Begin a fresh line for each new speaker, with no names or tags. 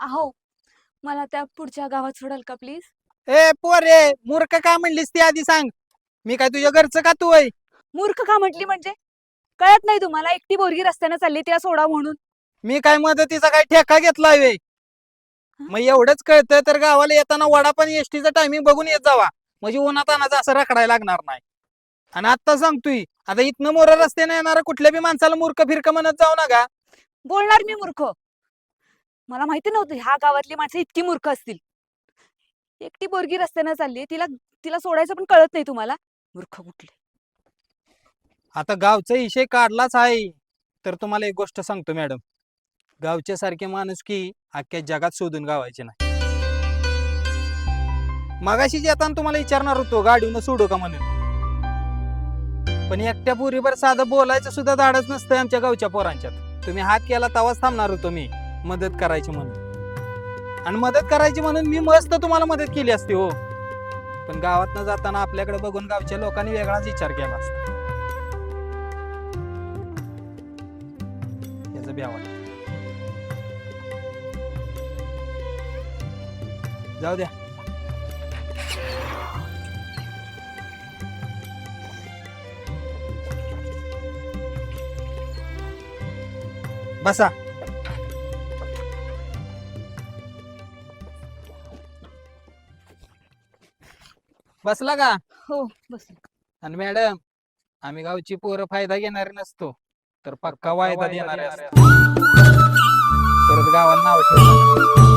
अहो, मला त्या पुढच्या गावात सोडाल का प्लीज?
ए पोरे, मूर्ख का म्हणलीस ती आधी सांग. मी काय तुझ्या घरचं का तू आहे?
मूर्ख का म्हटली म्हणजे? कळत नाही तुम्हाला? एकटी पोरगी रस्त्याने चालली तिला सोडा म्हणून.
मी काय मदतीचा काय ठेका घेतलाय वे? मग एवढंच कळतं तर गावाला येताना वडा पण एसटीचं टायमिंग बघून येत जावा. म्हणजे उन्हात अनाचं असं रखडायला लागणार नाही. आणि आता सांगतोय, आता इथनं मोरा रस्त्याने येणारा कुठल्या बी माणसाला मूर्ख फिरक म्हणत जाऊ नका.
बोलणार मी मूर्ख? मला माहिती नव्हतं ह्या गावातली माणसं इतकी मूर्ख असतील. एकटी पोरगी रस्त्याने चालली, तिला तिला सोडायचं पण कळत नाही तुम्हाला? मूर्ख कुठले.
आता गावचा विषय काढलाच आहे तर तुम्हाला एक गोष्ट सांगतो मॅडम. गावच्या सारखे माणूस की अख्ख्या जगात शोधून गावायचे नाही. मगाशीच येताना तुम्हाला विचारणार होतो गाडीनं सोडू का म्हणून. पण एकट्या पोरीवर साधं बोलायचं सुद्धा धाडच नसतंय आमच्या गावच्या पोरांच्यात. तुम्ही हात केला तवाच थांबणार होतो मी मदत करायची म्हणून. आणि मदत करायची म्हणून मी मस्त तुम्हाला मदत केली असती हो. पण गावातनं जाताना आपल्याकडे बघून गावच्या लोकांनी वेगळाच विचार केला असता. याचं भ्या वाटतं. जाऊ द्या. बसा. बसला का?
हो बस.
आणि मॅडम, आम्ही गावची पोरं फायदा घेणारे नसतो तर पक्का वायदा देणारे असतो. परत गावाला नाव ठेवणार.